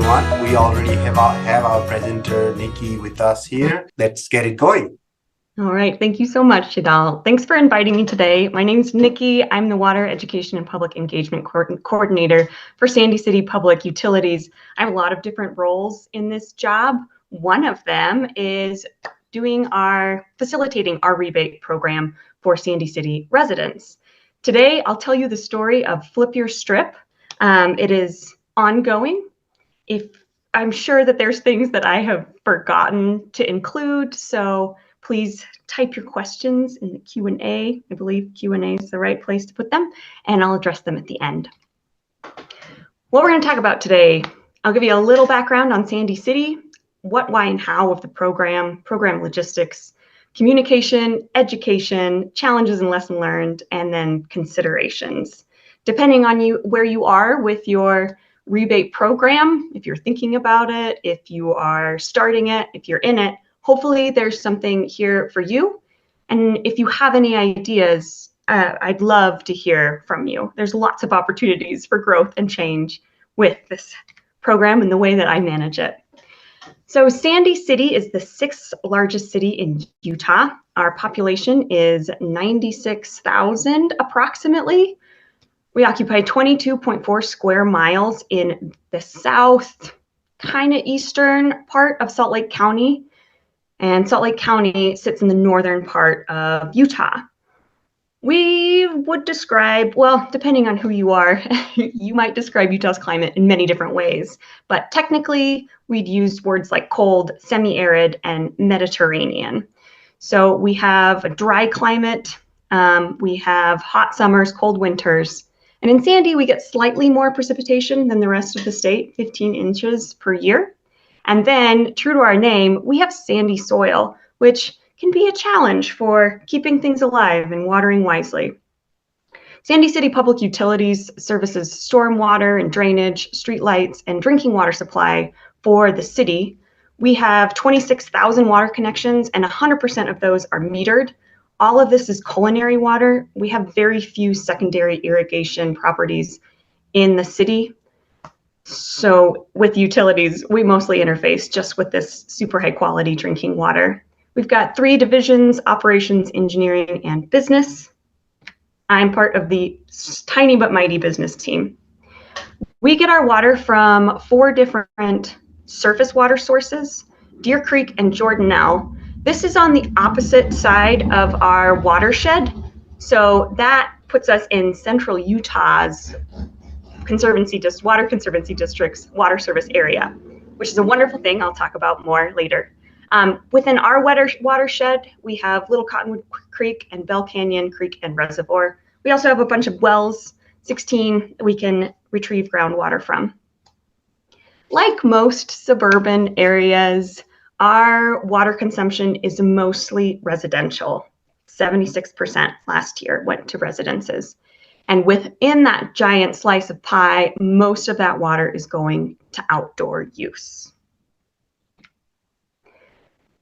everyone. We already have our presenter Nikki with us here. Let's get it going. All right, thank you so much, Shadal. Thanks for inviting me today. My name's Nikki. I'm the Water Education and Public Engagement Coordinator for Sandy City Public Utilities. I have a lot of different roles in this job. One of them is facilitating our rebate program for Sandy City residents. Today, I'll tell you the story of Flip Your Strip. It is ongoing. I'm sure that there's things that I have forgotten to include, so please type your questions in the Q&A. I believe Q&A is the right place to put them, and I'll address them at the end. What we're going to talk about today, I'll give you a little background on Sandy City, what, why, and how of the program logistics, communication, education, challenges and lessons learned, and then considerations. Depending on where you are with your rebate program, if you're thinking about it, if you are starting it, if you're in it, hopefully there's something here for you. And if you have any ideas, I'd love to hear from you. There's lots of opportunities for growth and change with this program and the way that I manage it. So Sandy City is the 6th largest city in Utah. Our population is 96,000 approximately. We occupy 22.4 square miles in the south, kind of eastern part of Salt Lake County. And Salt Lake County sits in the northern part of Utah. We would describe, well, depending on who you are, you might describe Utah's climate in many different ways. But technically, we'd use words like cold, semi-arid, and Mediterranean. So we have a dry climate. We have hot summers, cold winters. And in Sandy, we get slightly more precipitation than the rest of the state, 15 inches per year. And then, true to our name, we have sandy soil, which can be a challenge for keeping things alive and watering wisely. Sandy City Public Utilities services stormwater and drainage, streetlights, and drinking water supply for the city. We have 26,000 water connections, and 100% of those are metered. All of this is culinary water. We have very few secondary irrigation properties in the city. So with utilities, we mostly interface just with this super high quality drinking water. We've got 3 divisions: operations, engineering, and business. I'm part of the tiny but mighty business team. We get our water from 4 different surface water sources: Deer Creek and Jordanelle. This is on the opposite side of our watershed. So that puts us in central Utah's Water Conservancy District's water service area, which is a wonderful thing I'll talk about more later. Within our watershed, we have Little Cottonwood Creek and Bell Canyon Creek and Reservoir. We also have a bunch of wells, 16, we can retrieve groundwater from. Like most suburban areas, our water consumption is mostly residential. 76% last year went to residences. And within that giant slice of pie, most of that water is going to outdoor use.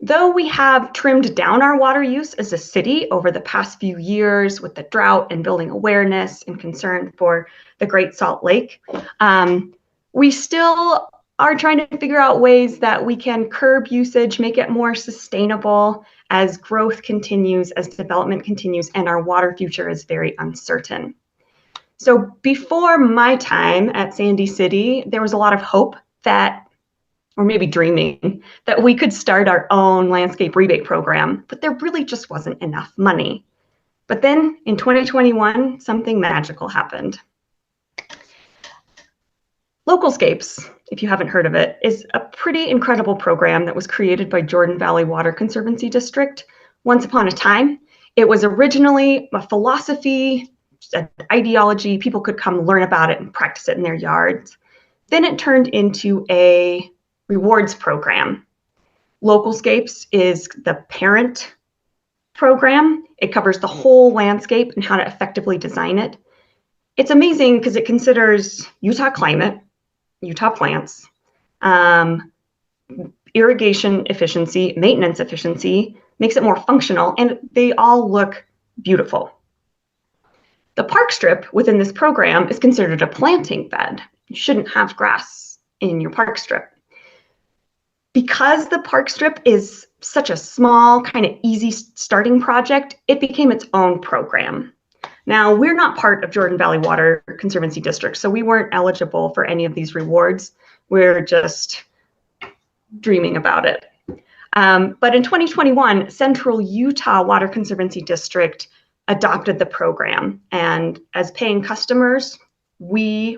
Though we have trimmed down our water use as a city over the past few years with the drought and building awareness and concern for the Great Salt Lake, we still are trying to figure out ways that we can curb usage, make it more sustainable as growth continues, as development continues, and our water future is very uncertain. So before my time at Sandy City, there was a lot of hope that, or maybe dreaming, that we could start our own landscape rebate program, but there really just wasn't enough money. But then in 2021, something magical happened. Localscapes, if you haven't heard of it, is a pretty incredible program that was created by Jordan Valley Water Conservancy District once upon a time. It was originally a philosophy, an ideology. People could come learn about it and practice it in their yards. Then it turned into a rewards program. Localscapes is the parent program. It covers the whole landscape and how to effectively design it. It's amazing because it considers Utah climate, Utah plants, irrigation efficiency, maintenance efficiency, makes it more functional, and they all look beautiful. The park strip within this program is considered a planting bed. You shouldn't have grass in your park strip. Because the park strip is such a small, kind of easy starting project, it became its own program. Now, we're not part of Jordan Valley Water Conservancy District, so we weren't eligible for any of these rewards. We're just dreaming about it. But in 2021, Central Utah Water Conservancy District adopted the program. And as paying customers, we,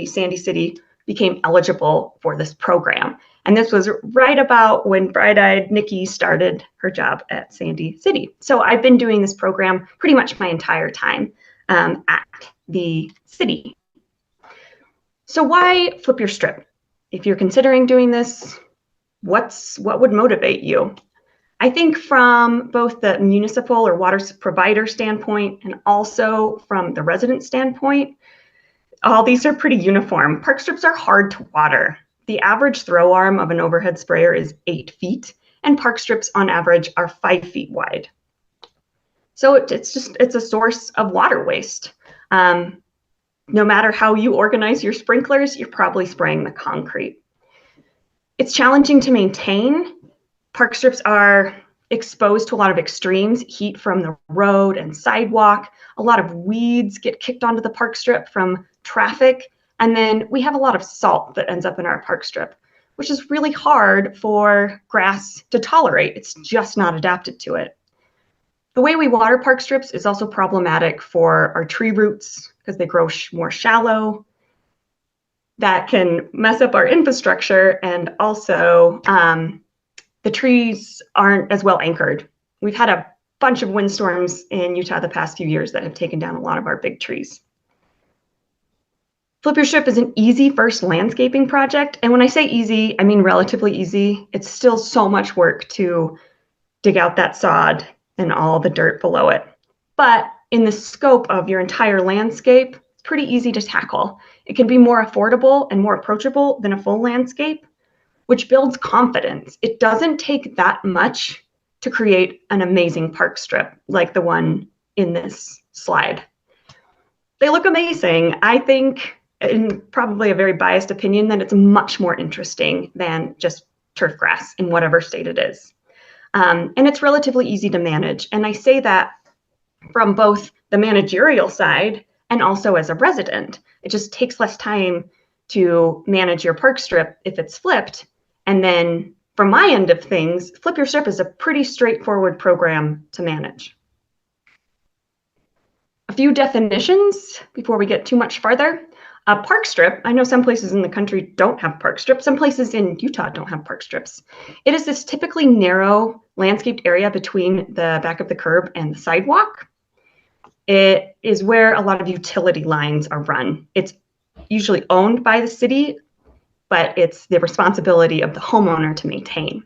Sandy City, became eligible for this program. And this was right about when bright-eyed Nikki started her job at Sandy City. So I've been doing this program pretty much my entire time at the city. So why flip your strip? If you're considering doing this, what would motivate you? I think from both the municipal or water provider standpoint and also from the resident standpoint, all these are pretty uniform. Park strips are hard to water. The average throw arm of an overhead sprayer is 8 feet, and park strips on average are 5 feet wide. So it's a source of water waste. No matter how you organize your sprinklers, you're probably spraying the concrete. It's challenging to maintain. Park strips are exposed to a lot of extremes, heat from the road and sidewalk. A lot of weeds get kicked onto the park strip from traffic. And then we have a lot of salt that ends up in our park strip, which is really hard for grass to tolerate. It's just not adapted to it. The way we water park strips is also problematic for our tree roots because they grow more shallow. That can mess up our infrastructure, and also the trees aren't as well anchored. We've had a bunch of windstorms in Utah the past few years that have taken down a lot of our big trees. Flip Your Strip is an easy first landscaping project. And when I say easy, I mean relatively easy. It's still so much work to dig out that sod and all the dirt below it. But in the scope of your entire landscape, it's pretty easy to tackle. It can be more affordable and more approachable than a full landscape, which builds confidence. It doesn't take that much to create an amazing park strip like the one in this slide. They look amazing. I think, in probably a very biased opinion, that it's much more interesting than just turf grass in whatever state it is. And it's relatively easy to manage. And I say that from both the managerial side and also as a resident. It just takes less time to manage your park strip if it's flipped. And then from my end of things, Flip Your Strip is a pretty straightforward program to manage. A few definitions before we get too much farther. A park strip, I know some places in the country don't have park strips. Some places in Utah don't have park strips. It is this typically narrow landscaped area between the back of the curb and the sidewalk. It is where a lot of utility lines are run. It's usually owned by the city, but it's the responsibility of the homeowner to maintain.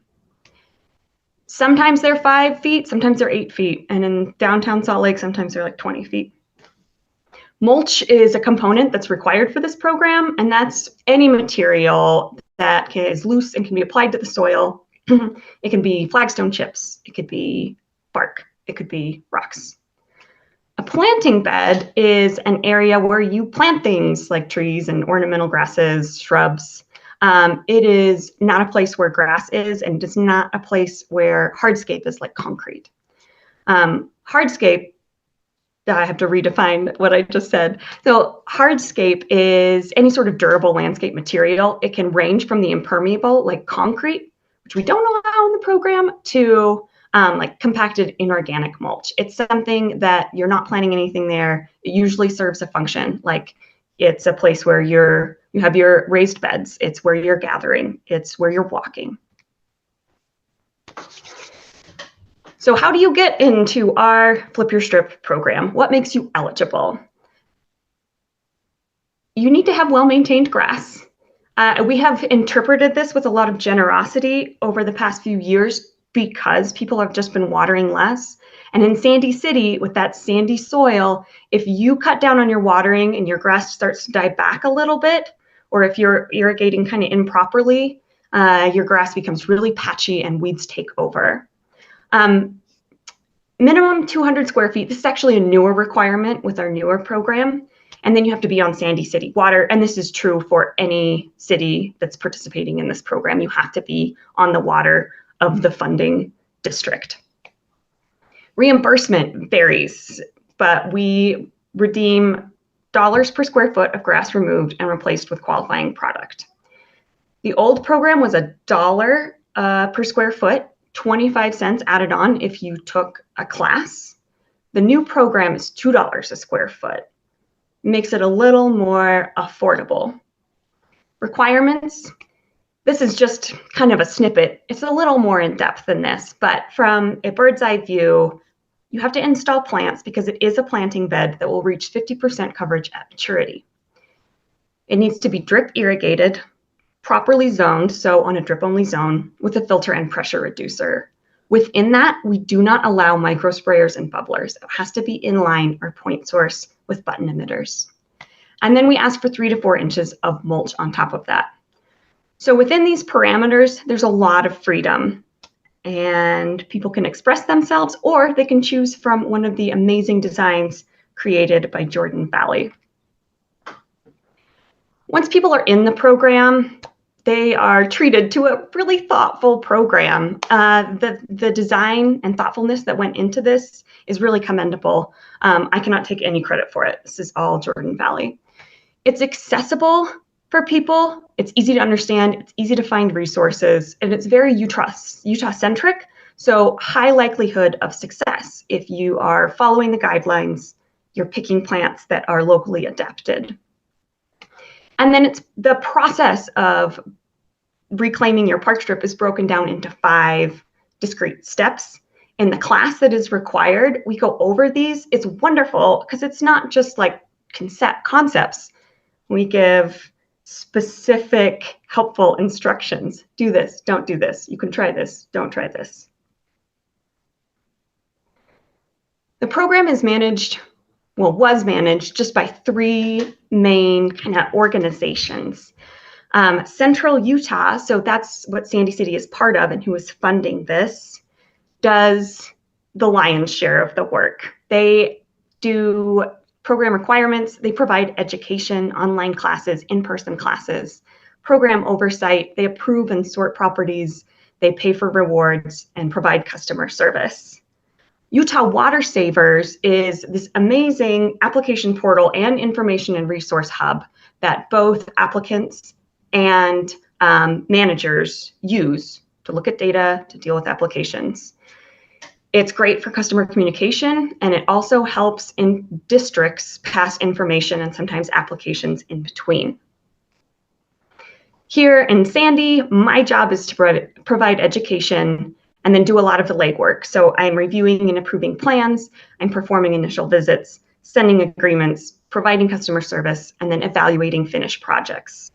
Sometimes they're 5 feet, sometimes they're 8 feet. And in downtown Salt Lake, sometimes they're like 20 feet. Mulch is a component that's required for this program, and that's any material that is loose and can be applied to the soil. It can be flagstone chips, it could be bark, it could be rocks. A planting bed is an area where you plant things like trees and ornamental grasses, shrubs. It is not a place where grass is, and it's not a place where hardscape is like concrete. Hardscape, I have to redefine what I just said. So hardscape is any sort of durable landscape material. It can range from the impermeable, like concrete, which we don't allow in the program, to like compacted inorganic mulch. It's something that you're not planting anything there. It usually serves a function, like it's a place where you have your raised beds. It's where you're gathering. It's where you're walking. So how do you get into our Flip Your Strip program? What makes you eligible? You need to have well-maintained grass. We have interpreted this with a lot of generosity over the past few years because people have just been watering less. And in Sandy City, with that sandy soil, if you cut down on your watering and your grass starts to die back a little bit, or if you're irrigating kind of improperly, your grass becomes really patchy and weeds take over. Minimum 200 square feet. This is actually a newer requirement with our newer program. And then you have to be on Sandy City Water. And this is true for any city that's participating in this program. You have to be on the water of the funding district. Reimbursement varies, but we redeem dollars per square foot of grass removed and replaced with qualifying product. The old program was $1 per square foot, 25 cents added on if you took a class. The new program is $2 a square foot. Makes it a little more affordable. Requirements. This is just kind of a snippet. It's a little more in depth than this, but from a bird's eye view, you have to install plants because it is a planting bed that will reach 50% coverage at maturity. It needs to be drip irrigated, properly zoned, so on a drip-only zone, with a filter and pressure reducer. Within that, we do not allow micro sprayers and bubblers. It has to be in line or point source with button emitters. And then we ask for 3 to 4 inches of mulch on top of that. So within these parameters, there's a lot of freedom, and people can express themselves, or they can choose from one of the amazing designs created by Jordan Valley. Once people are in the program, they are treated to a really thoughtful program. The design and thoughtfulness that went into this is really commendable. I cannot take any credit for it. This is all Jordan Valley. It's accessible for people. It's easy to understand. It's easy to find resources, and it's very Utah-centric. So high likelihood of success. If you are following the guidelines, you're picking plants that are locally adapted. And then it's the process of reclaiming your park strip is broken down into 5 discrete steps. In the class that is required, we go over these. It's wonderful because it's not just like concepts. We give specific, helpful instructions. Do this, don't do this. You can try this, don't try this. The program is managed, was managed just by 3 main kind of organizations. Central Utah, so that's what Sandy City is part of and who is funding this, does the lion's share of the work. They do program requirements, they provide education, online classes, in-person classes, program oversight, they approve and sort properties, they pay for rewards, and provide customer service. Utah Water Savers is this amazing application portal and information and resource hub that both applicants and managers use to look at data, to deal with applications. It's great for customer communication, and it also helps in districts pass information and sometimes applications in between. Here in Sandy, my job is to provide education and then do a lot of the legwork. So I'm reviewing and approving plans, I'm performing initial visits, sending agreements, providing customer service, and then evaluating finished projects.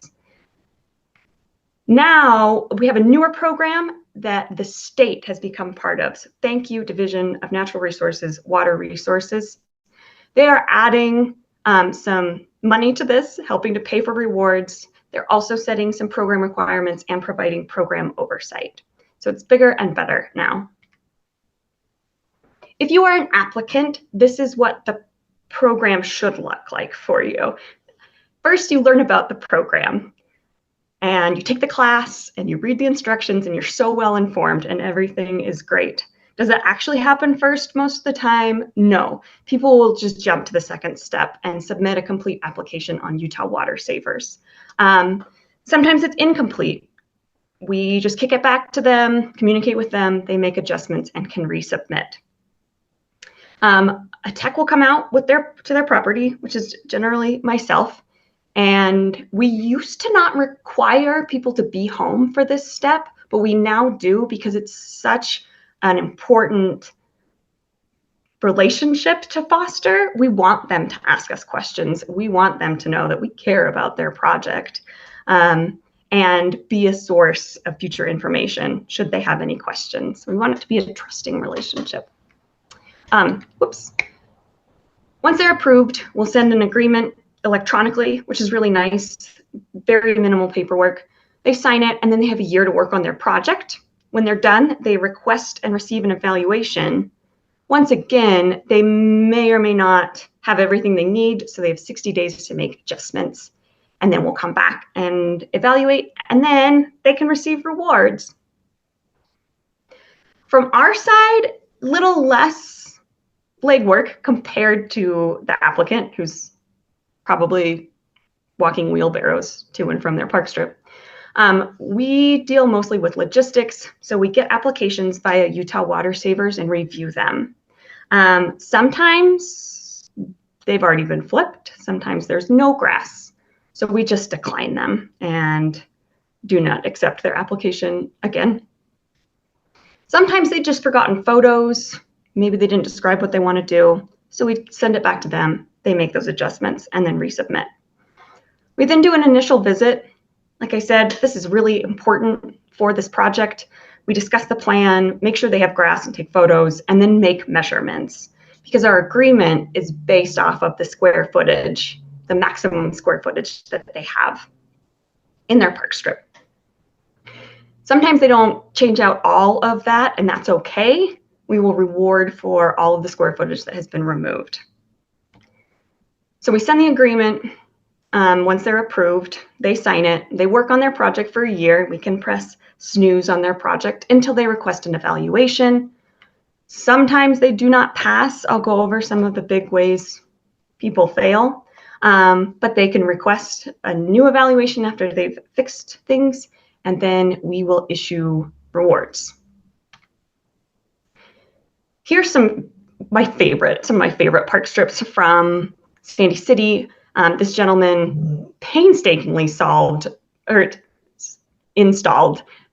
Now we have a newer program that the state has become part of. So thank you, Division of Natural Resources, Water Resources. They are adding some money to this, helping to pay for rewards. They're also setting some program requirements and providing program oversight. So it's bigger and better now. If you are an applicant, this is what the program should look like for you. First, you learn about the program. And you take the class and you read the instructions and you're so well informed and everything is great. Does that actually happen first most of the time? No. People will just jump to the second step and submit a complete application on Utah Water Savers. Sometimes it's incomplete. We just kick it back to them, communicate with them, they make adjustments and can resubmit. A tech will come out with to their property, which is generally myself. And we used to not require people to be home for this step, but we now do because it's such an important relationship to foster. We want them to ask us questions. We want them to know that we care about their project and be a source of future information should they have any questions. We want it to be a trusting relationship. Once they're approved, we'll send an agreement electronically, which is really nice, very minimal paperwork. They sign it and then they have a year to work on their project. When they're done, they request and receive an evaluation Once again, they may or may not have everything they need, so they have 60 days to make adjustments, and then we'll come back and evaluate, and then they can receive rewards. From our side, little less legwork compared to the applicant, who's probably walking wheelbarrows to and from their park strip. We deal mostly with logistics, so we get applications via Utah Water Savers and review them. Sometimes they've already been flipped, sometimes there's no grass, so we just decline them and do not accept their application again. Sometimes they've just forgotten photos, maybe they didn't describe what they want to do, so we send it back to them, they make those adjustments, and then resubmit. We then do an initial visit. Like I said, this is really important for this project. We discuss the plan, make sure they have grass and take photos, and then make measurements, because our agreement is based off of the square footage, the maximum square footage that they have in their park strip. Sometimes they don't change out all of that, and that's okay. We will reward for all of the square footage that has been removed. So we send the agreement. Once they're approved, they sign it. They work on their project for a year. We can press snooze on their project until they request an evaluation. Sometimes they do not pass. I'll go over some of the big ways people fail, but they can request a new evaluation after they've fixed things, and then we will issue rewards. Here's some of my favorite park strips from Sandy City. This gentleman painstakingly installed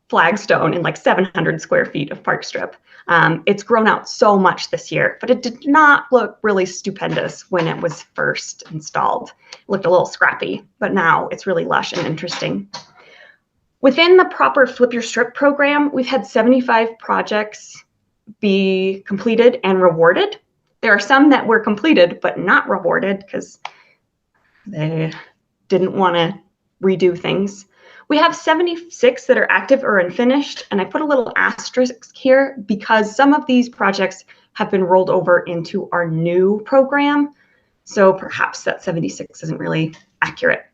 flagstone in like 700 square feet of park strip. It's grown out so much this year, but it did not look really stupendous when it was first installed. It looked a little scrappy, but now it's really lush and interesting. Within the proper Flip Your Strip program, we've had 75 projects be completed and rewarded. There are some that were completed but not rewarded because they didn't want to redo things. We have 76 that are active or unfinished, and I put a little asterisk here because some of these projects have been rolled over into our new program, so perhaps that 76 isn't really accurate.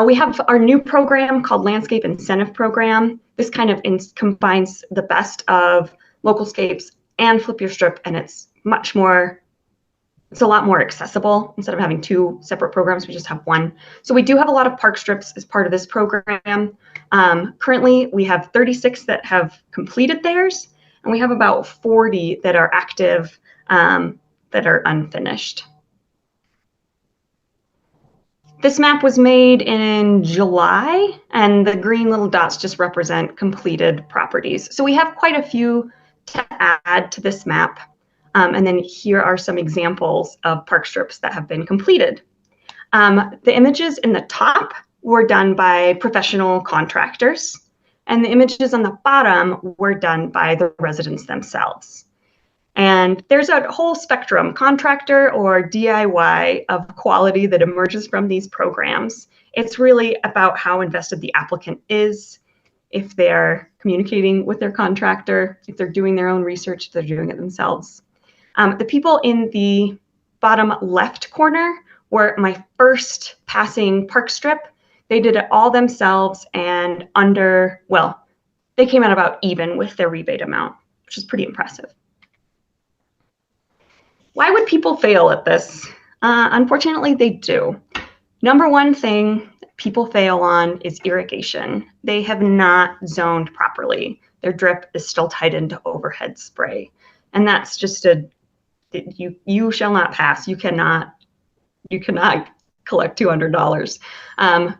We have our new program called Landscape Incentive Program. This kind of combines the best of Localscapes and Flip Your Strip, and it's a lot more accessible. Instead of having two separate programs, we just have one. So we do have a lot of park strips as part of this program. Currently, we have 36 that have completed theirs, and we have about 40 that are active that are unfinished. This map was made in July, and the green little dots just represent completed properties. So we have quite a few to add to this map. And then here are some examples of park strips that have been completed. The images in the top were done by professional contractors, and the images on the bottom were done by the residents themselves. And there's a whole spectrum, contractor or DIY, of quality that emerges from these programs. It's really about how invested the applicant is, if they're communicating with their contractor, if they're doing their own research, if they're doing it themselves. The people in the bottom left corner were my first passing park strip. They did it all themselves and they came out about even with their rebate amount, which is pretty impressive. Why would people fail at this? Unfortunately, they do. Number one thing people fail on is irrigation. They have not zoned properly. Their drip is still tied into overhead spray. And that's just you shall not pass. You cannot collect $200.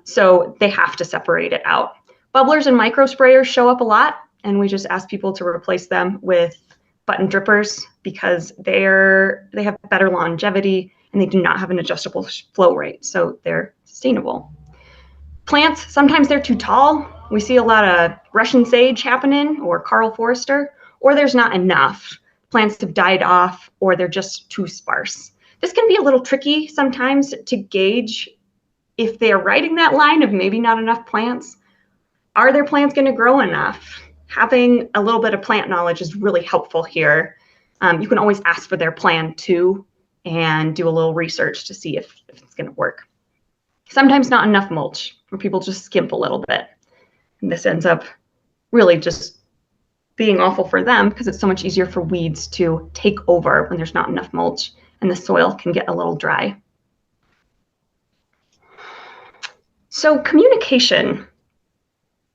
So they have to separate it out. Bubblers and micro sprayers show up a lot, and we just ask people to replace them with button drippers because they have better longevity and they do not have an adjustable flow rate, so they're sustainable. Plants, sometimes they're too tall. We see a lot of Russian sage happening, or Karl Forester, or there's not enough. Plants have died off, or they're just too sparse. This can be a little tricky sometimes to gauge if they're riding that line of maybe not enough plants. Are their plants going to grow enough? Having a little bit of plant knowledge is really helpful here. You can always ask for their plan too and do a little research to see if it's going to work. Sometimes not enough mulch, where people just skimp a little bit. And this ends up really just being awful for them because it's so much easier for weeds to take over when there's not enough mulch and the soil can get a little dry. So communication.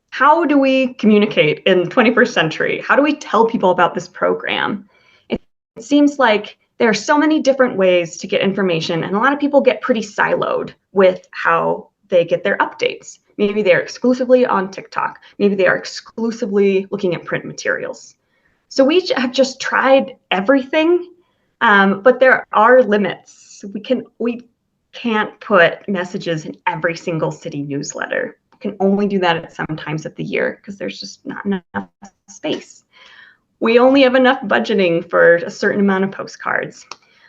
How do we communicate in the 21st century? How do we tell people about this program? It seems like there are so many different ways to get information, and a lot of people get pretty siloed with how they get their updates. Maybe they're exclusively on TikTok. Maybe they are exclusively looking at print materials. So we have just tried everything, but there are limits. We can't put messages in every single city newsletter. We can only do that at some times of the year because there's just not enough space. We only have enough budgeting for a certain amount of postcards.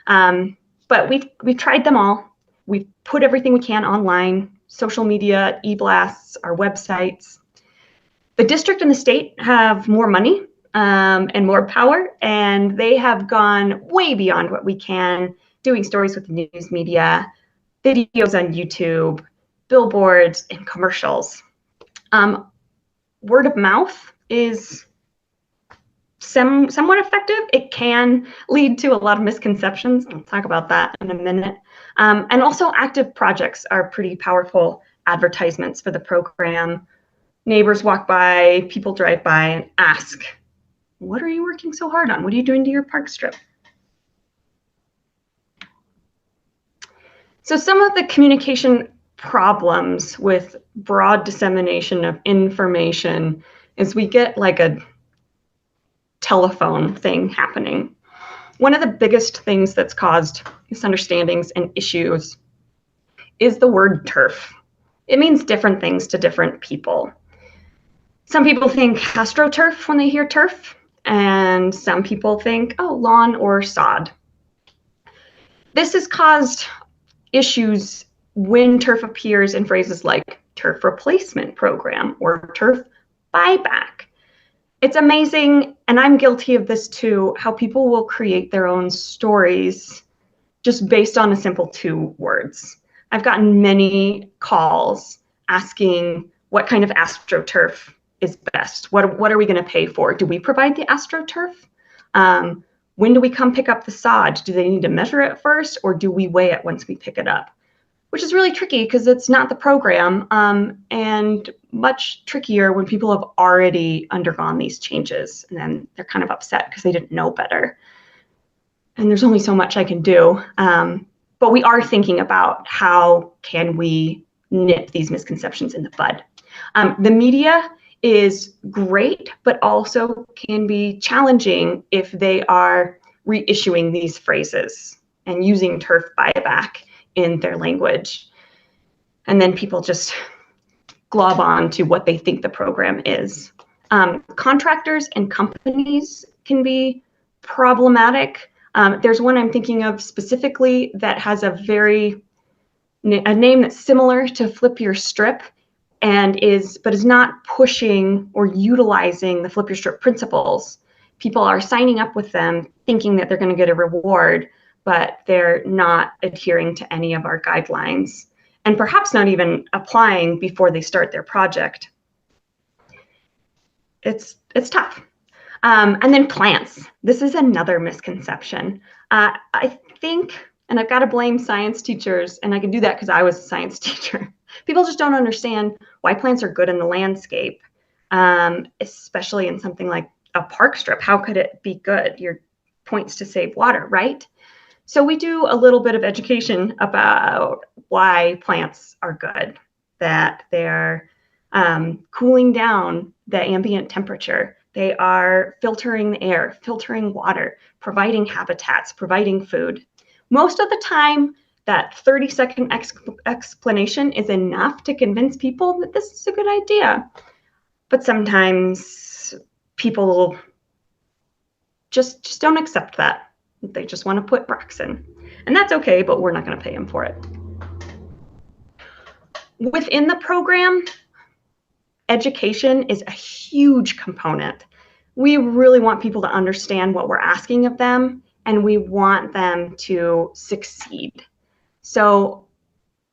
But we've tried them all. We've put everything we can online, social media, e-blasts, our websites. The district and the state have more money and more power, and they have gone way beyond what we can, doing stories with the news media, videos on YouTube, billboards, and commercials. Word of mouth is somewhat effective. It can lead to a lot of misconceptions. I'll talk about that in a minute. And also active projects are pretty powerful advertisements for the program. Neighbors walk by, people drive by and ask, what are you working so hard on? What are you doing to your park strip? So some of the communication problems with broad dissemination of information is we get like a telephone thing happening. One of the biggest things that's caused misunderstandings and issues is the word turf. It means different things to different people. Some people think astroturf when they hear turf, and some people think, oh, lawn or sod. This has caused issues when turf appears in phrases like turf replacement program or turf buyback. It's amazing, and I'm guilty of this too, how people will create their own stories just based on a simple 2 words. I've gotten many calls asking what kind of AstroTurf is best. What are we going to pay for? Do we provide the AstroTurf? When do we come pick up the sod? Do they need to measure it first, or do we weigh it once we pick it up? Which is really tricky because it's not the program, and much trickier when people have already undergone these changes and then they're kind of upset because they didn't know better. And there's only so much I can do. But we are thinking about how can we nip these misconceptions in the bud. The media is great, but also can be challenging if they are reissuing these phrases and using turf buyback in their language. And then people just glob on to what they think the program is. Contractors and companies can be problematic. There's one I'm thinking of specifically that has a name that's similar to Flip Your Strip and is not pushing or utilizing the Flip Your Strip principles. People are signing up with them thinking that they're going to get a reward, but they're not adhering to any of our guidelines and perhaps not even applying before they start their project. It's tough. And then plants. This is another misconception. I think, and I've got to blame science teachers, and I can do that because I was a science teacher. People just don't understand why plants are good in the landscape, especially in something like a park strip. How could it be good? Your point's to save water, right? So we do a little bit of education about why plants are good, that they're cooling down the ambient temperature. They are filtering the air, filtering water, providing habitats, providing food. Most of the time, that 30-second explanation is enough to convince people that this is a good idea. But sometimes people just don't accept that. They just want to put rocks in. And that's okay, but we're not going to pay them for it. Within the program, education is a huge component. we really want people to understand what we're asking of them, and we want them to succeed. So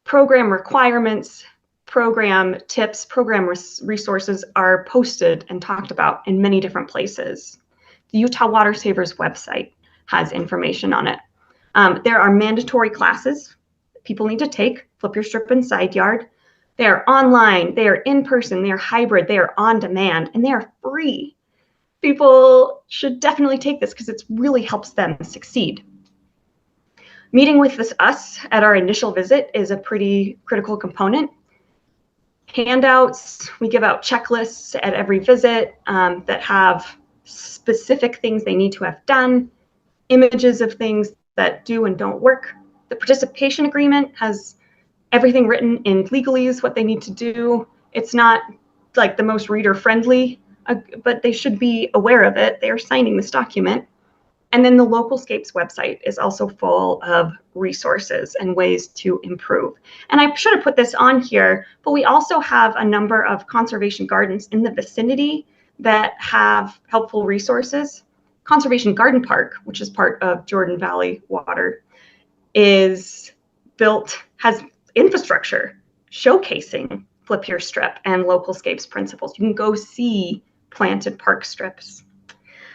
program requirements, program tips, program resources are posted and talked about in many different places. The Utah Water Savers website has information on it. There are mandatory classes people need to take, Flip Your Strip and Side Yard. They are online, they are in person, they are hybrid, they are on demand, and they are free. People should definitely take this because it really helps them succeed. Meeting with us at our initial visit is a pretty critical component. Handouts, we give out checklists at every visit that have specific things they need to have done, images of things that do and don't work. The participation agreement has everything written in legalese, what they need to do. It's not like the most reader friendly, but they should be aware of it. They are signing this document. And then the Localscapes website is also full of resources and ways to improve. And I should have put this on here, but we also have a number of conservation gardens in the vicinity that have helpful resources. Conservation Garden Park, which is part of Jordan Valley Water, has infrastructure showcasing Flip Your Strip and Localscapes principles. You can go see planted park strips.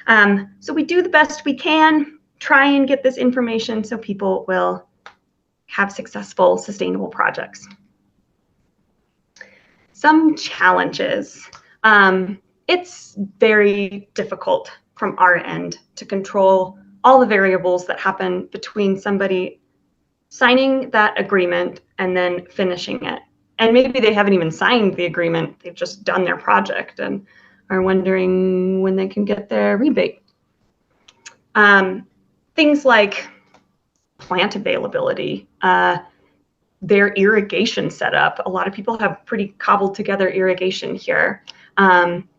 So we do the best we can, try and get this information so people will have successful, sustainable projects. Some challenges. It's very difficult from our end to control all the variables that happen between somebody signing that agreement and then finishing it. And maybe they haven't even signed the agreement, they've just done their project and are wondering when they can get their rebate. Things like plant availability, their irrigation setup. A lot of people have pretty cobbled together irrigation here.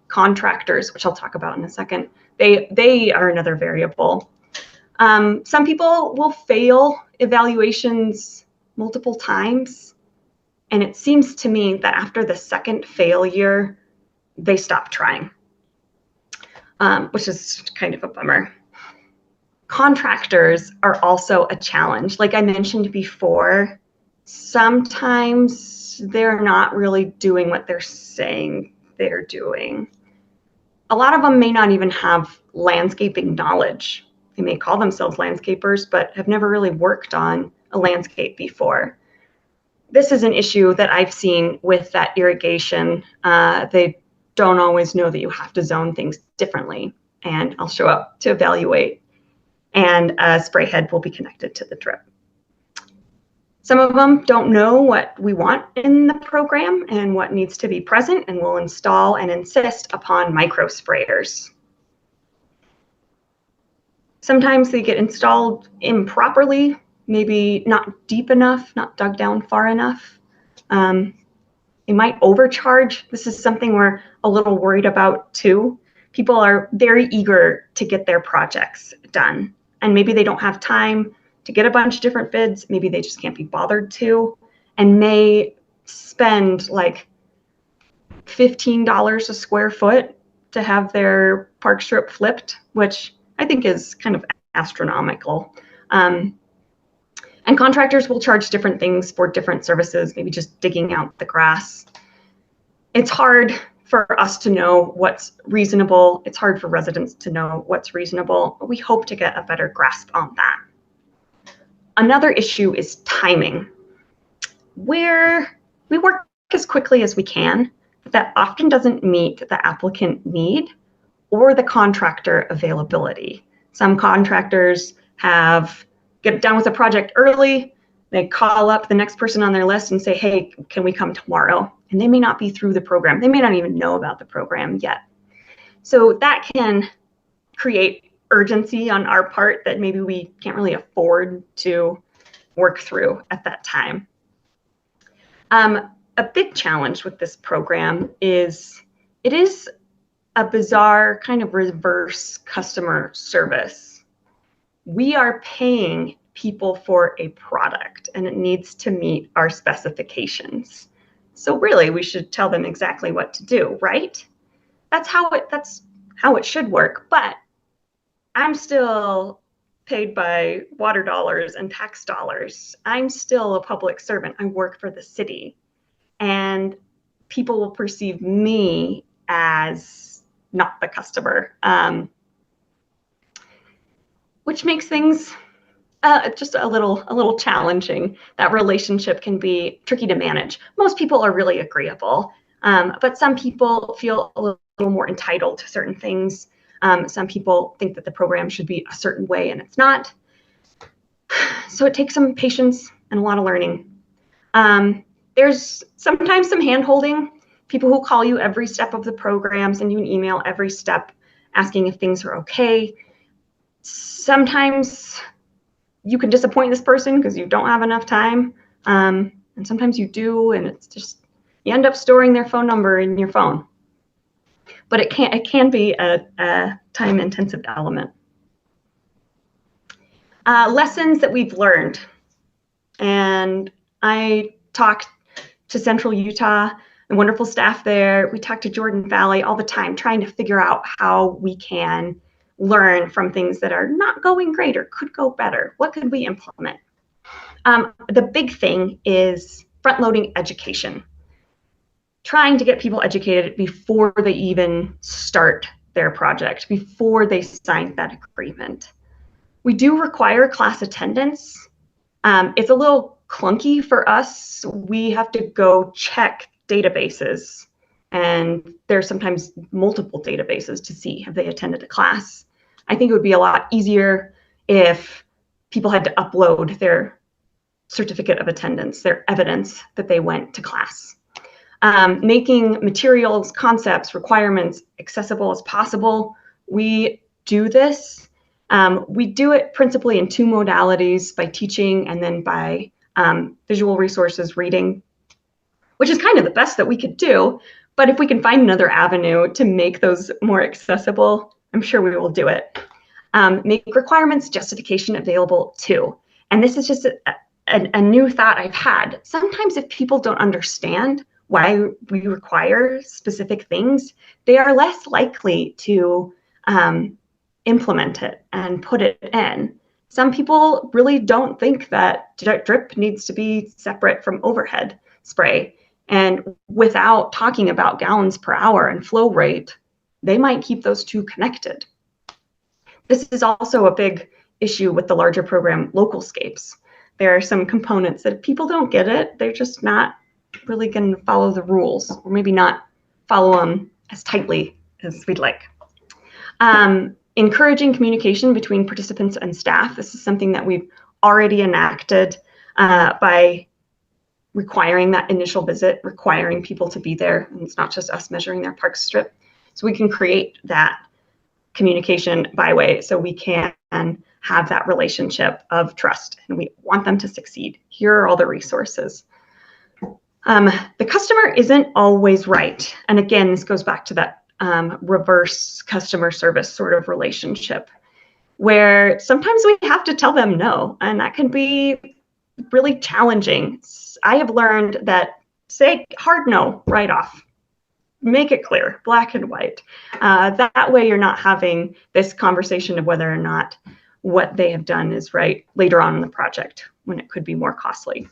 Contractors, which I'll talk about in a second, they are another variable. Some people will fail evaluations multiple times, and it seems to me that after the second failure, they stop trying, which is kind of a bummer. Contractors are also a challenge. Like I mentioned before, sometimes they're not really doing what they're saying they're doing. A lot of them may not even have landscaping knowledge. They may call themselves landscapers, but have never really worked on a landscape before. This is an issue that I've seen with that irrigation. They don't always know that you have to zone things differently, and I'll show up to evaluate, and a spray head will be connected to the drip. Some of them don't know what we want in the program and what needs to be present, and will install and insist upon micro sprayers. Sometimes they get installed improperly, maybe not deep enough, not dug down far enough. They might overcharge. This is something we're a little worried about too. People are very eager to get their projects done, and maybe they don't have time to get a bunch of different bids. Maybe they just can't be bothered to, and may spend like $15 a square foot to have their park strip flipped, which I think is kind of astronomical. And contractors will charge different things for different services, maybe just digging out the grass. It's hard for us to know what's reasonable. It's hard for residents to know what's reasonable, but we hope to get a better grasp on that. Another issue is timing, where we work as quickly as we can, but that often doesn't meet the applicant need or the contractor availability. Some contractors get done with a project early, they call up the next person on their list and say, hey, can we come tomorrow? And they may not be through the program. They may not even know about the program yet. So that can create urgency on our part that maybe we can't really afford to work through at that time. A big challenge with this program is it is a bizarre kind of reverse customer service. We are paying people for a product and it needs to meet our specifications. So really we should tell them exactly what to do, right? That's how how it should work, but I'm still paid by water dollars and tax dollars. I'm still a public servant. I work for the city. And people will perceive me as not the customer, which makes things just a little challenging. That relationship can be tricky to manage. Most people are really agreeable, but some people feel a little more entitled to certain things. Some people think that the program should be a certain way and it's not. So it takes some patience and a lot of learning. There's sometimes some hand-holding. People who call you every step of the program, send you an email every step asking if things are okay. Sometimes you can disappoint this person because you don't have enough time. And sometimes you do, and it's just, you end up storing their phone number in your phone. But it can be a time-intensive element. Lessons that we've learned. And I talked to Central Utah, the wonderful staff there. We talk to Jordan Valley all the time, trying to figure out how we can learn from things that are not going great or could go better. What could we implement? The big thing is front-loading education. Trying to get people educated before they even start their project, before they sign that agreement. We do require class attendance. It's a little clunky for us. We have to go check databases, and there's sometimes multiple databases to see have they attended a class. I think it would be a lot easier if people had to upload their certificate of attendance, their evidence that they went to class. Making materials, concepts, requirements accessible as possible. We do this. We do it principally in two modalities, by teaching and then by visual resources, reading, which is kind of the best that we could do. But if we can find another avenue to make those more accessible, I'm sure we will do it. Make requirements justification available too. And this is just a new thought I've had. Sometimes if people don't understand why we require specific things, they are less likely to implement it and put it in. Some people really don't think that drip needs to be separate from overhead spray. And without talking about gallons per hour and flow rate, they might keep those two connected. This is also a big issue with the larger program, Localscapes. There are some components that if people don't get it, they're just not really going to follow the rules, or maybe not follow them as tightly as we'd like. Encouraging communication between participants and staff. This is something that we've already enacted by requiring that initial visit, requiring people to be there. And it's not just us measuring their park strip. So we can create that communication byway so we can have that relationship of trust, and we want them to succeed. Here are all the resources. The customer isn't always right. And again, this goes back to that reverse customer service sort of relationship, where sometimes we have to tell them no, and that can be really challenging. I have learned that say hard no right off. Make it clear, black and white. That way you're not having this conversation of whether or not what they have done is right later on in the project when it could be more costly.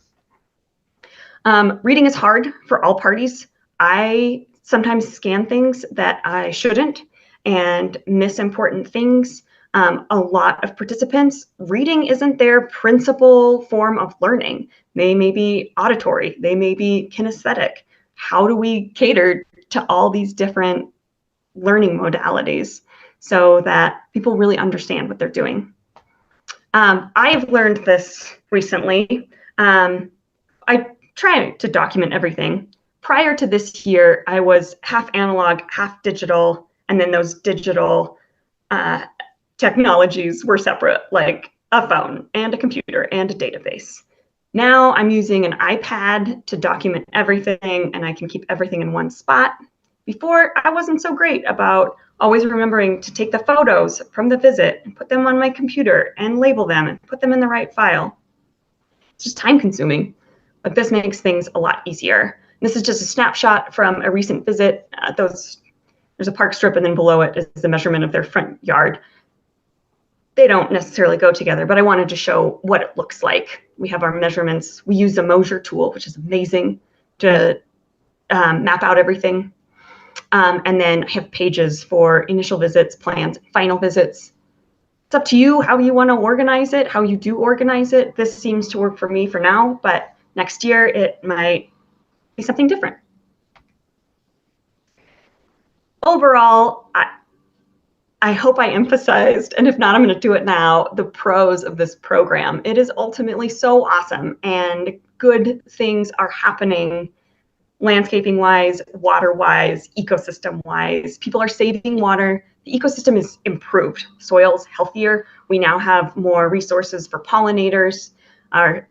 Reading is hard for all parties. I sometimes scan things that I shouldn't and miss important things. A lot of participants, reading isn't their principal form of learning. They may be auditory, they may be kinesthetic. How do we cater to all these different learning modalities so that people really understand what they're doing? I've learned this recently. I try to document everything. Prior to this year, I was half analog, half digital, and then those digital technologies were separate, like a phone and a computer and a database. Now I'm using an iPad to document everything, and I can keep everything in one spot. Before, I wasn't so great about always remembering to take the photos from the visit and put them on my computer and label them and put them in the right file. It's just time consuming, but this makes things a lot easier. This is just a snapshot from a recent visit. Those there's a park strip and then below it is the measurement of their front yard. They don't necessarily go together, but I wanted to show what it looks like. We have our measurements. We use the Moser tool, which is amazing to map out everything. And then I have pages for initial visits, plans, final visits. It's up to you how you want to organize it, how you do organize it. This seems to work for me for now, but next year it might be something different. Overall, I hope I emphasized, and if not, I'm going to do it now, the pros of this program. It is ultimately so awesome, and good things are happening landscaping-wise, water-wise, ecosystem-wise. People are saving water. The ecosystem is improved. Soil's healthier. We now have more resources for pollinators. Our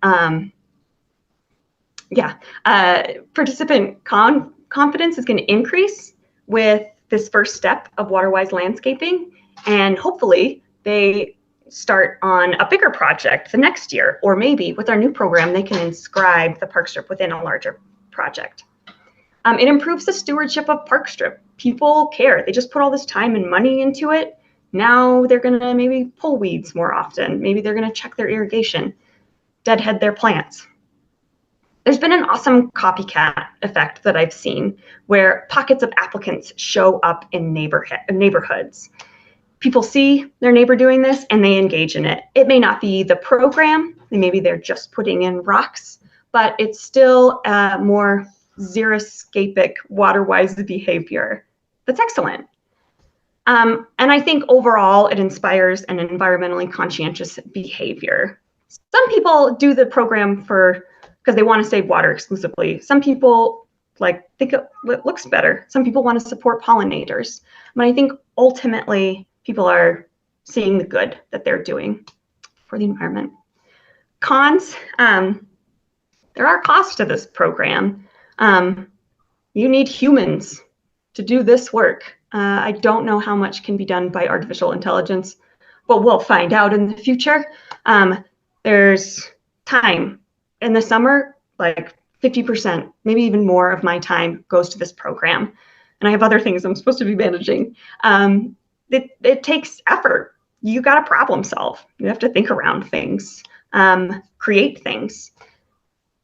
participant confidence is going to increase with this first step of water-wise landscaping, and hopefully they start on a bigger project the next year, or maybe with our new program they can inscribe the park strip within a larger project. It improves the stewardship of park strip. People care. They just put all this time and money into it. Now they're going to maybe pull weeds more often. Maybe they're going to check their irrigation, deadhead their plants. There's been an awesome copycat effect that I've seen where pockets of applicants show up in neighborhoods. People see their neighbor doing this and they engage in it. It may not be the program, maybe they're just putting in rocks, but it's still more xeriscapic, water-wise behavior. That's excellent. And I think overall it inspires an environmentally conscientious behavior. Some people do the program because they want to save water exclusively. Some people think it looks better. Some people want to support pollinators. But I think ultimately people are seeing the good that they're doing for the environment. Cons, there are costs to this program. You need humans to do this work. I don't know how much can be done by artificial intelligence, but we'll find out in the future. There's time. In the summer, 50%, maybe even more of my time goes to this program. And I have other things I'm supposed to be managing. It takes effort. You got to problem solve. You have to think around things, create things.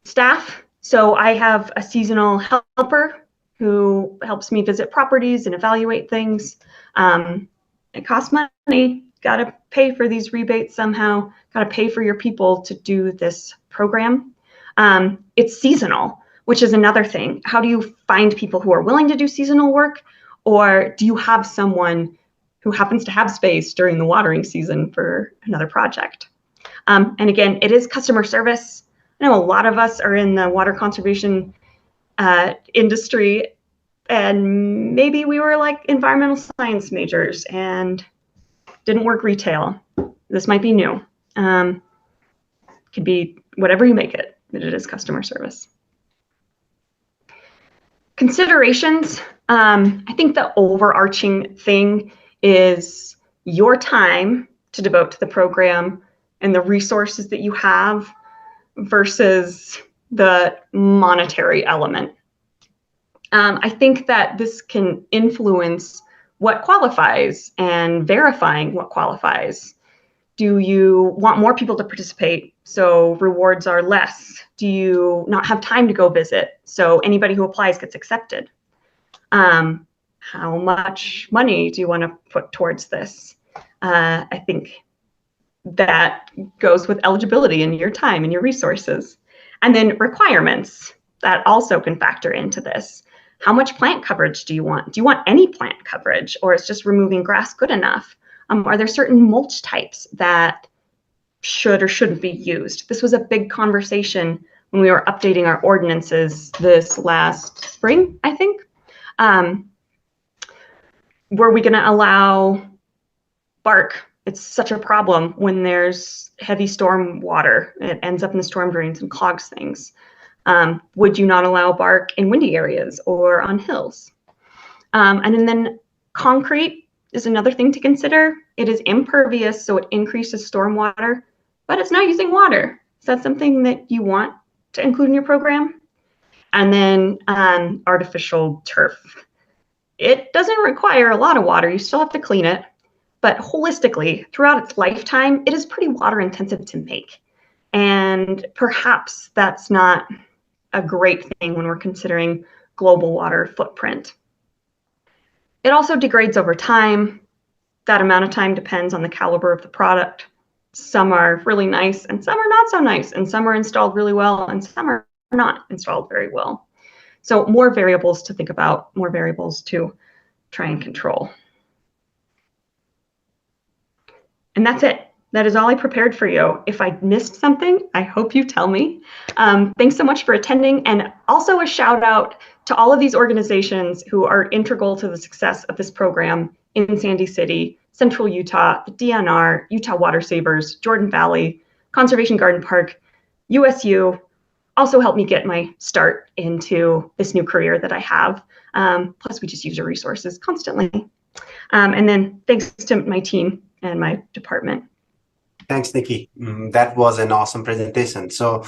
Staff. So I have a seasonal helper who helps me visit properties and evaluate things. It costs money. Got to pay for these rebates somehow. Got to pay for your people to do this program. It's seasonal, which is another thing. How do you find people who are willing to do seasonal work? Or do you have someone who happens to have space during the watering season for another project? And again, it is customer service. I know a lot of us are in the water conservation industry, and maybe we were environmental science majors and didn't work retail. This might be new. Could be whatever you make it, but it is customer service. Considerations. I think the overarching thing is your time to devote to the program and the resources that you have versus the monetary element. I think that this can influence what qualifies and verifying what qualifies. Do you want more people to participate, so rewards are less? Do you not have time to go visit, so anybody who applies gets accepted? How much money do you want to put towards this? I think that goes with eligibility and your time and your resources. And then requirements that also can factor into this. How much plant coverage do you want? Do you want any plant coverage, or is just removing grass good enough? Are there certain mulch types that should or shouldn't be used? This was a big conversation when we were updating our ordinances this last spring, I think. Were we going to allow bark? It's such a problem when there's heavy storm water. It ends up in the storm drains and clogs things. Would you not allow bark in windy areas or on hills? And then concrete is another thing to consider. It is impervious, so it increases stormwater, but it's not using water. Is that something that you want to include in your program? And then artificial turf. it doesn't require a lot of water. You still have to clean it, but holistically, throughout its lifetime, it is pretty water intensive to make. And perhaps that's not a great thing when we're considering global water footprint. It also degrades over time. That amount of time depends on the caliber of the product. Some are really nice and some are not so nice, and some are installed really well and some are not installed very well. So more variables to think about, more variables to try and control. And that's it. That is all I prepared for you. If I missed something, I hope you tell me. Thanks so much for attending, and also a shout out to all of these organizations who are integral to the success of this program in Sandy City, Central Utah, the DNR, Utah Water Savers, Jordan Valley, Conservation Garden Park, USU, also helped me get my start into this new career that I have. Plus, we just use your resources constantly. And then thanks to my team and my department. Thanks, Nikki. That was an awesome presentation. So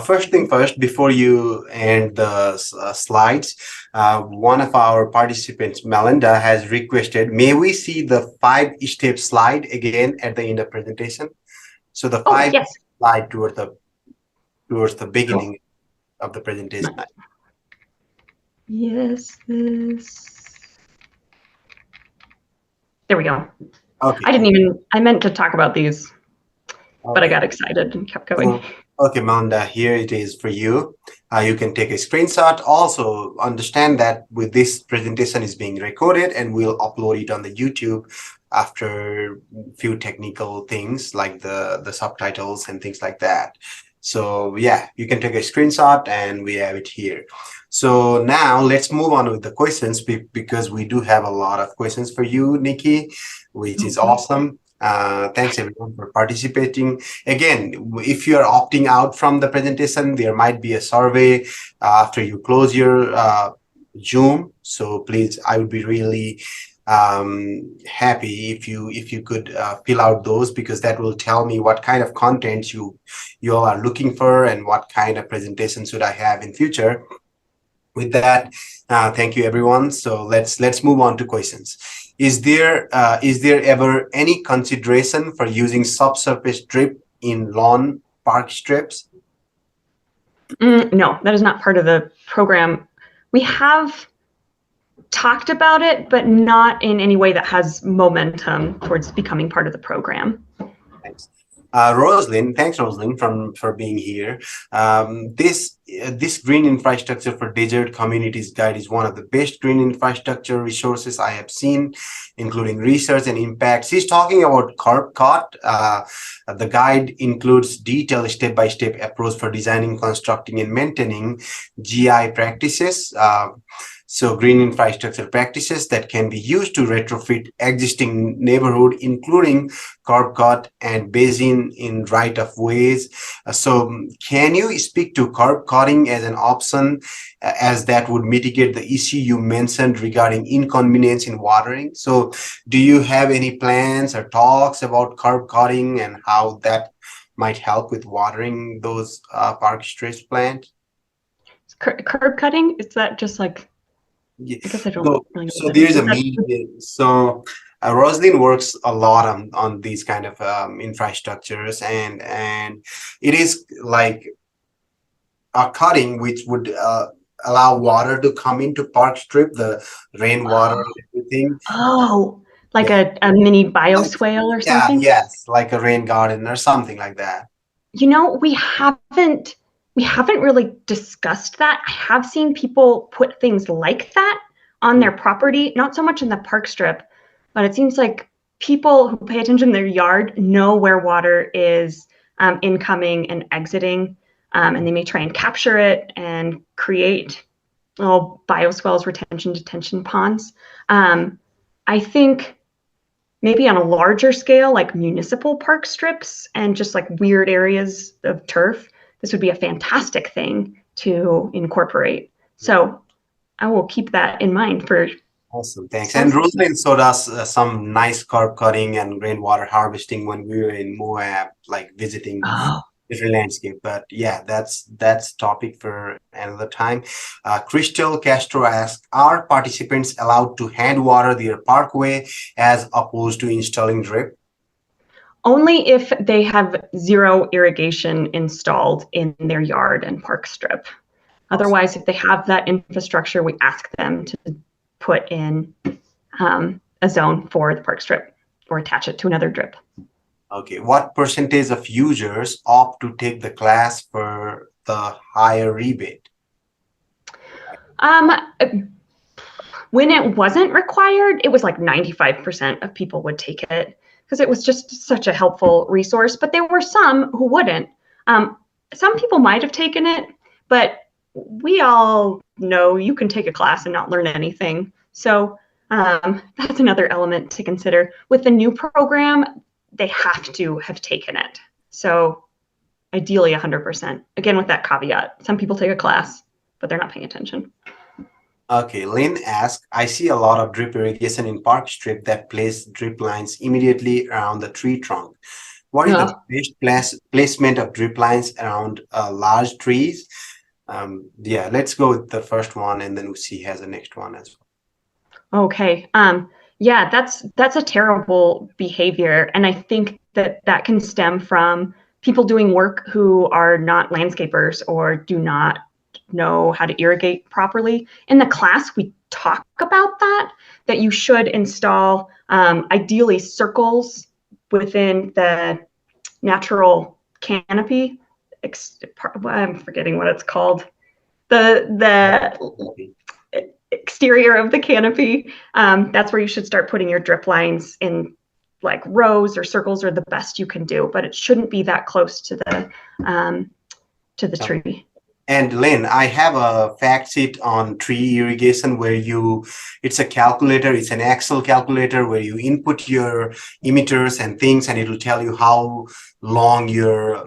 first thing first, before you end the slides, one of our participants, Melinda, has requested, may we see the 5-step slide again at the end of presentation? So the yes. slide towards the beginning of the presentation. Yes, this. There we go. Okay. I meant to talk about these. But I got excited and kept going. Okay, Melinda, here it is for you. You can take a screenshot. Also, understand that with this presentation is being recorded and we'll upload it on the YouTube after a few technical things like the subtitles and things like that. So yeah, you can take a screenshot and we have it here. So now let's move on with the questions because we do have a lot of questions for you, Nikki, which is awesome. Thanks everyone for participating. Again, if you are opting out from the presentation, there might be a survey after you close your Zoom. So please, I would be really happy if you could fill out those, because that will tell me what kind of content you all are looking for and what kind of presentation should I have in future. With that, thank you everyone. So let's move on to questions. Is there ever any consideration for using subsurface drip in lawn park strips? No, that is not part of the program. We have talked about it, but not in any way that has momentum towards becoming part of the program. Thanks. Rosalind, thanks Rosalind for being here. This green infrastructure for desert communities guide is one of the best green infrastructure resources I have seen, including research and impact. She's talking about CurbCut. The guide includes detailed step-by-step approach for designing, constructing, and maintaining GI practices. So green infrastructure practices that can be used to retrofit existing neighborhood, including CurbCut and basin in right of ways. So can you speak to curb cutting as an option, as that would mitigate the issue you mentioned regarding inconvenience in watering? So do you have any plans or talks about curb cutting and how that might help with watering those park strips plants? Curb cutting, is that just like, Yeah. I guess I don't really know. So there's a meeting. So Rosalind works a lot on these kind of infrastructures, and it is like a cutting which would allow water to come into park strip, the rainwater and everything. Oh, like a mini bioswale or something? Yeah, yes, like a rain garden or something like that. You know, we haven't really discussed that. I have seen people put things like that on their property, not so much in the park strip, but it seems like people who pay attention to their yard know where water is incoming and exiting, and they may try and capture it and create little bioswales, detention ponds. I think maybe on a larger scale, like municipal park strips and just like weird areas of turf, this would be a fantastic thing to incorporate. So I will keep that in mind for. Awesome, thanks. And Rosalind showed us some nice curb cutting and rainwater harvesting when we were in Moab, like visiting different landscape. But yeah, that's topic for another time. Crystal Castro asks, are participants allowed to hand water their parkway as opposed to installing drip? Only if they have zero irrigation installed in their yard and park strip. Awesome. Otherwise, if they have that infrastructure, we ask them to put in a zone for the park strip or attach it to another drip. Okay, what percentage of users opt to take the class for the higher rebate? Um, when it wasn't required, it was like 95% of people would take it because it was just such a helpful resource. But there were some who wouldn't. Some people might have taken it, but we all know you can take a class and not learn anything. So that's another element to consider. With the new program, they have to have taken it. So ideally 100%. Again, with that caveat, some people take a class, but they're not paying attention. Okay, Lynn asks, I see a lot of drip irrigation in park strip that place drip lines immediately around the tree trunk. What is the best placement of drip lines around large trees? Yeah, let's go with the first one, and then we'll see has the next one as well. Okay. Yeah, that's a terrible behavior, and I think that can stem from people doing work who are not landscapers or do not know how to irrigate properly. In the class, we talk about that you should install ideally circles within the natural canopy. I'm forgetting what it's called. The exterior of the canopy. That's where you should start putting your drip lines in, like rows or circles are the best you can do, but it shouldn't be that close to the tree. And Lynn, I have a fact sheet on tree irrigation where it's a calculator, it's an Excel calculator where you input your emitters and things, and it will tell you how long your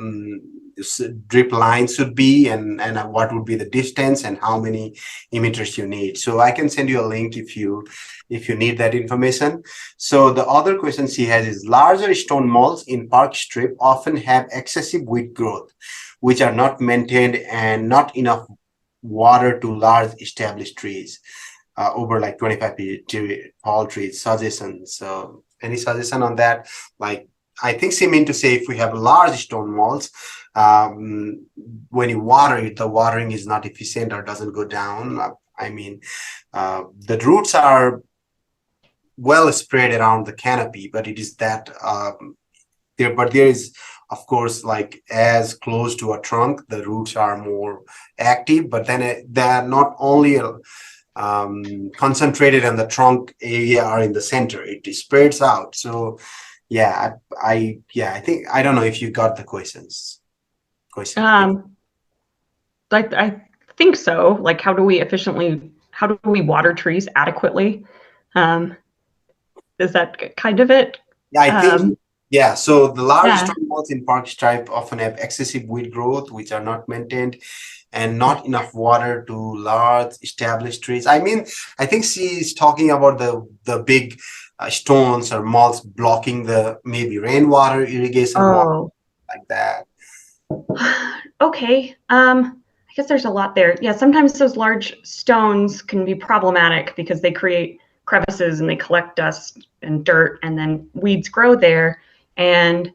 drip line should be and what would be the distance and how many emitters you need. So I can send you a link if you need that information. So the other question she has is, larger stone malls in park strip often have excessive weed growth, which are not maintained and not enough water to large established trees, over like 25 feet tall trees. Suggestions. So any suggestion on that? Like, I think she meant to say if we have large stone walls, when you water it, the watering is not efficient or doesn't go down. I mean, the roots are well spread around the canopy, but it is that there is, of course, like as close to a trunk, the roots are more active, but then they're not only concentrated in the trunk area or in the center, it spreads out. So yeah, I think, I don't know if you got the question. I think so. Like, how do we water trees adequately? Is that kind of it? Yeah, I think, yeah. So the large stone walls in park stripe often have excessive weed growth, which are not maintained, and not enough water to large established trees. I mean, I think she's talking about the big stones or malls blocking the maybe rainwater irrigation wall, like that. Okay. I guess there's a lot there. Yeah, sometimes those large stones can be problematic because they create crevices and they collect dust and dirt, and then weeds grow there, and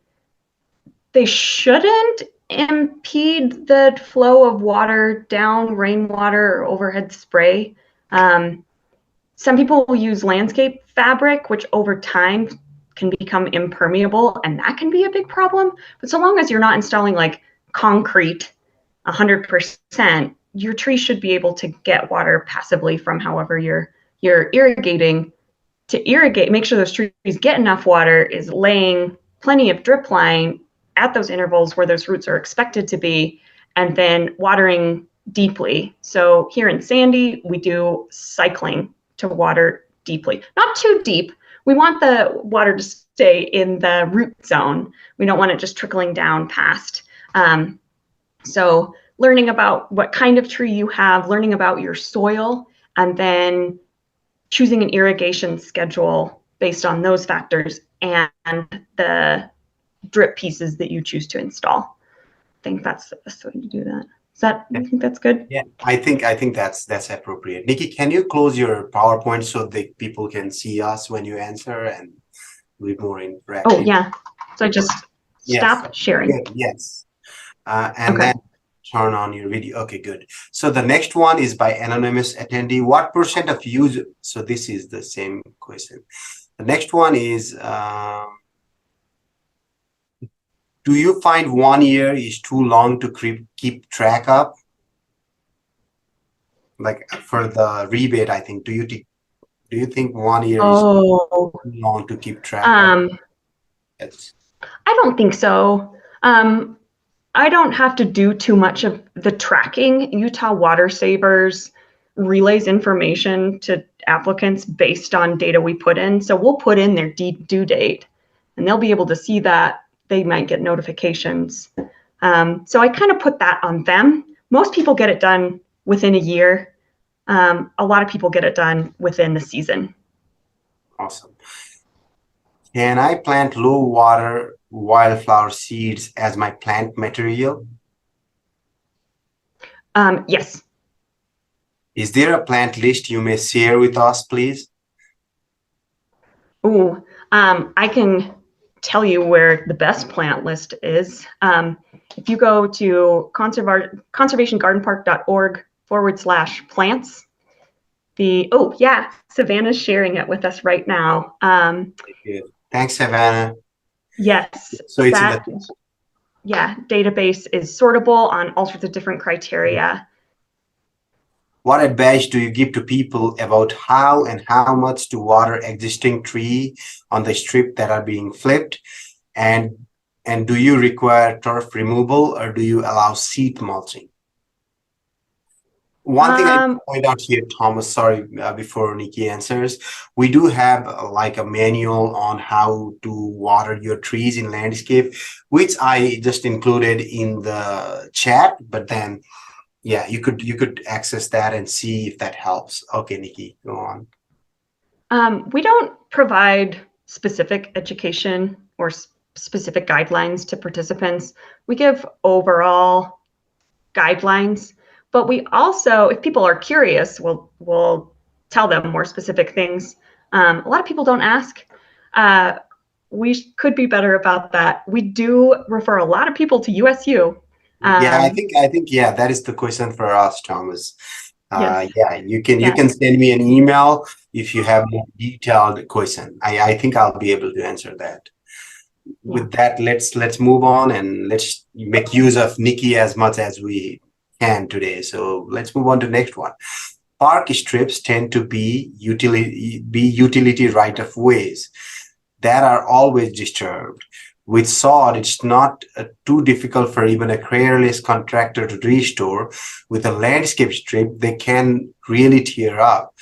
they shouldn't impede the flow of water down rainwater or overhead spray. Some people will use landscape fabric, which over time can become impermeable, and that can be a big problem. But so long as you're not installing like concrete 100%, your tree should be able to get water passively from however you're irrigating. To irrigate, make sure those trees get enough water, is laying plenty of drip line at those intervals where those roots are expected to be, and then watering deeply. So here in Sandy, we do cycling to water deeply. Not too deep. We want the water to stay in the root zone. We don't want it just trickling down past. So learning about what kind of tree you have, learning about your soil, and then choosing an irrigation schedule based on those factors and the drip pieces that you choose to install. think that's the best way to do that. You think that's good? Yeah, I think that's appropriate. Nikki, can you close your PowerPoint so the people can see us when you answer and be more interactive? Oh, yeah. So I just stop sharing. Good. Yes. And Okay. then turn on your video. Okay, good. So the next one is by anonymous attendee. What percent of users? So this is the same question. The next one is, do you find 1 year is too long to keep track of? Like for the rebate, I think. Do you think 1 year is too long to keep track of? I don't think so. I don't have to do too much of the tracking. Utah Water Savers relays information to applicants based on data we put in. So we'll put in their due date and they'll be able to see that. They might get notifications. So I kind of put that on them. Most people get it done within a year. A lot of people get it done within the season. Awesome. Can I plant low water wildflower seeds as my plant material? Yes. Is there a plant list you may share with us, please? Oh, I can tell you where the best plant list is. If you go to conservationgardenpark.org/plants, Savannah's sharing it with us right now. Thanks, Savannah. Yes. So it's database is sortable on all sorts of different criteria. What advice do you give to people about how and how much to water existing tree on the strip that are being flipped? And do you require turf removal or do you allow seed mulching? One thing I point out here, Thomas, sorry, before Nikki answers, we do have like a manual on how to water your trees in landscape, which I just included in the chat, but then yeah, you could access that and see if that helps. Okay, Nikki, go on. We don't provide specific education or specific guidelines to participants. We give overall guidelines, but we also, if people are curious, we'll tell them more specific things. A lot of people don't ask. We could be better about that. We do refer a lot of people to USU. Yeah, I think that is the question for us, Thomas. Yes. Yeah, you can send me an email if you have more detailed question. I think I'll be able to answer that. Yeah. With that, let's move on and let's make use of Nikki as much as we can today. So let's move on to the next one. Park strips tend to be utility right of ways that are always disturbed. With sod, it's not too difficult for even a careless contractor to restore. With a landscape strip, they can really tear up.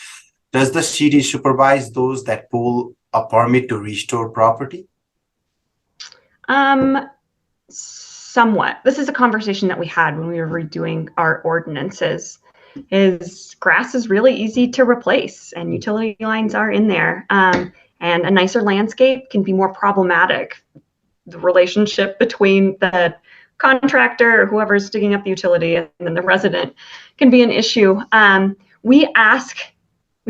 Does the city supervise those that pull a permit to restore property? Somewhat. This is a conversation that we had when we were redoing our ordinances. Is grass is really easy to replace and utility lines are in there. And a nicer landscape can be more problematic. The relationship between the contractor or whoever's digging up the utility and then the resident can be an issue. We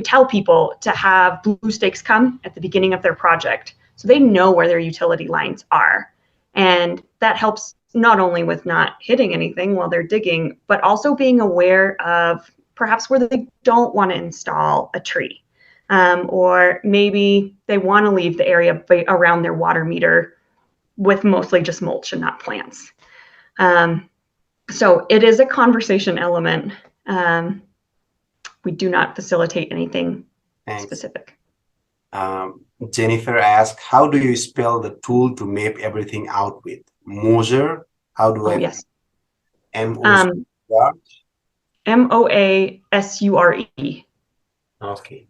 tell people to have blue stakes come at the beginning of their project so they know where their utility lines are. And that helps not only with not hitting anything while they're digging, but also being aware of perhaps where they don't want to install a tree. Or maybe they want to leave the area around their water meter with mostly just mulch and not plants. So it is a conversation element. We do not facilitate anything specific. Jennifer asked, how do you spell the tool to map everything out with? Moser? How do I? Yes. M-O-S-U-R? M-O-A-S-U-R-E. Okay.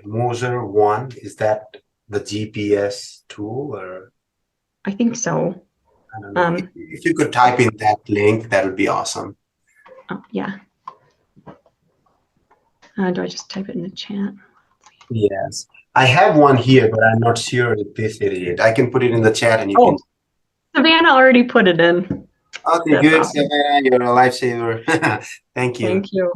Moser 1, is that the GPS tool or? I think so. I don't know. If you could type in that link, that would be awesome. Oh, yeah. Do I just type it in the chat? Yes. I have one here, but I'm not sure if this is it. I can put it in the chat and you can. Savannah already put it in. Okay, That's good, awesome. Savannah. You're a lifesaver. Thank you. Thank you.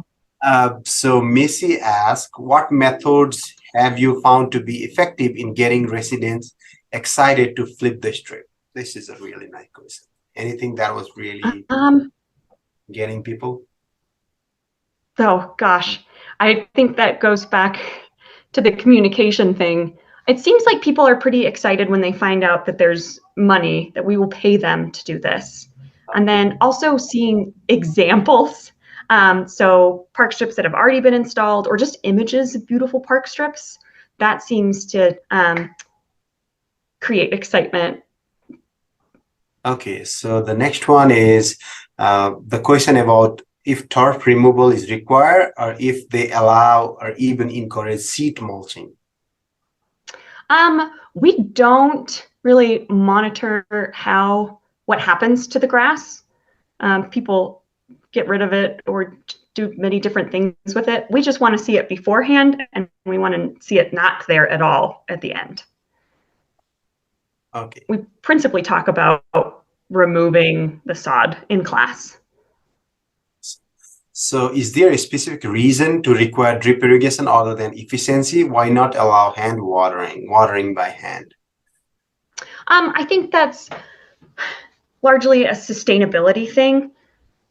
So Missy asked, what methods have you found to be effective in getting residents excited to flip the strip? This is a really nice question. Anything that was really Um, getting people? oh gosh, I think that goes back to the communication thing. It seems like people are pretty excited when they find out that there's money, that we will pay them to do this. And then also seeing examples. So park strips that have already been installed or just images of beautiful park strips, that seems to create excitement. Okay, so the next one is the question about if turf removal is required or if they allow or even encourage seed mulching. We don't really monitor what happens to the grass. People get rid of it or do many different things with it. We just want to see it beforehand, and we want to see it not there at all at the end. Okay. We principally talk about removing the sod in class. So is there a specific reason to require drip irrigation other than efficiency? Why not allow hand watering by hand? I think that's largely a sustainability thing.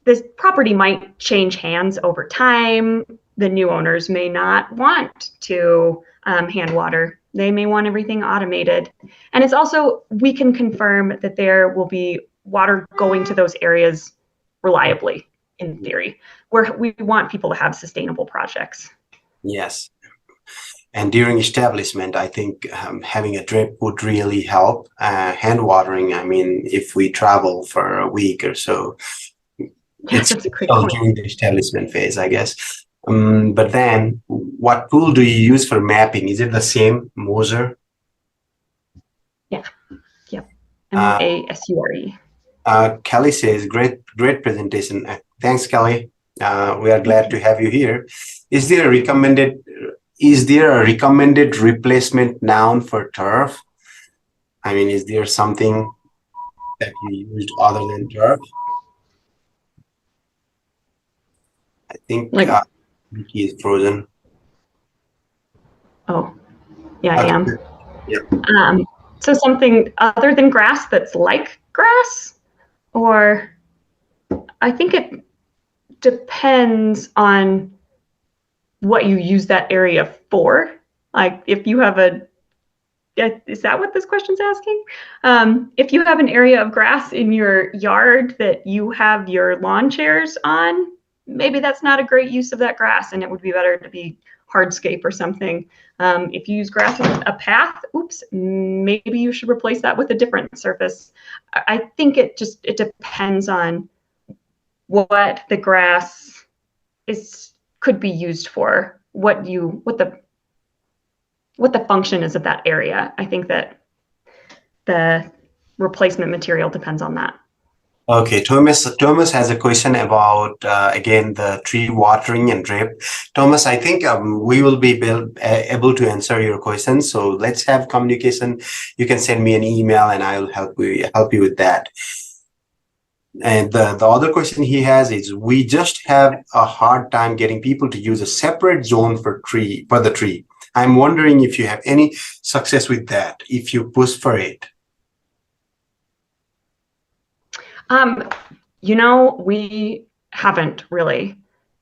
This property might change hands over time. The new owners may not want to hand water. They may want everything automated. And it's also, we can confirm that there will be water going to those areas reliably, in theory, where we want people to have sustainable projects. Yes. And during establishment, I think having a drip would really help. Hand watering, I mean, if we travel for a week or so, Yes, it's that's a great point. during the establishment phase, I guess. But then, what tool do you use for mapping? Is it the same Moser? Yeah. Yep. MASURE. Kelly says, great presentation. Thanks, Kelly. We are glad to have you here. Is there a recommended replacement noun for turf? I mean, is there something that you used other than turf? I think Vicky is frozen. Oh, yeah, I Okay. am. Yeah. So something other than grass that's like grass, or I think it depends on what you use that area for. Like if you have is that what this question's asking? If you have an area of grass in your yard that you have your lawn chairs on, maybe that's not a great use of that grass, and it would be better to be hardscape or something. If you use grass as a path, oops, maybe you should replace that with a different surface. I think it depends on what the grass could be used for, what the function is of that area. I think that the replacement material depends on that. Okay, Thomas has a question about again the tree watering and drip. Thomas, I think we will be able to answer your question. So let's have communication. You can send me an email, and I'll help you with that. And the other question he has is, we just have a hard time getting people to use a separate zone for the tree. I'm wondering if you have any success with that, if you push for it. We haven't really.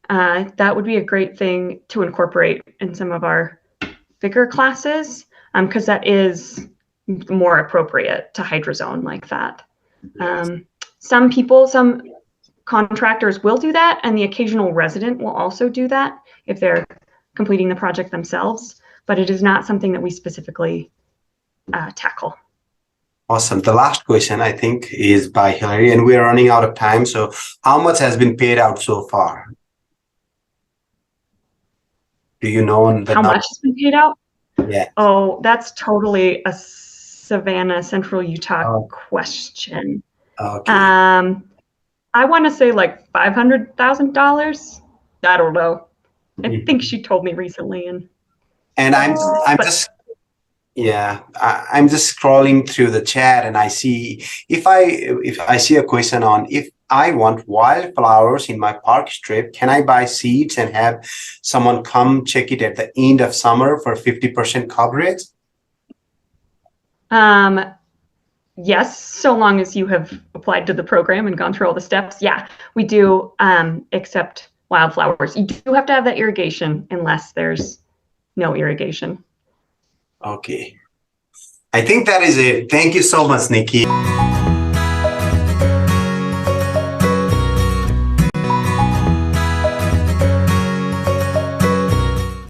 That would be a great thing to incorporate in some of our bigger classes, because that is more appropriate to hydrozone like that. Some contractors will do that, and the occasional resident will also do that if they're completing the project themselves, but it is not something that we specifically tackle. Awesome. The last question, I think, is by Hillary, and we're running out of time. So how much has been paid out so far? Do you know how much has been paid out? Yeah. Oh, that's totally a Savannah, Central Utah question. Okay. I want to say like $500,000. I don't know. I think she told me recently, and I'm just Yeah, I'm just scrolling through the chat and I see if I see a question on if I want wildflowers in my park strip, can I buy seeds and have someone come check it at the end of summer for 50% coverage? Um, yes, so long as you have applied to the program and gone through all the steps. Yeah, we do accept wildflowers. You do have to have that irrigation unless there's no irrigation. Okay. I think that is it. Thank you so much, Nikki.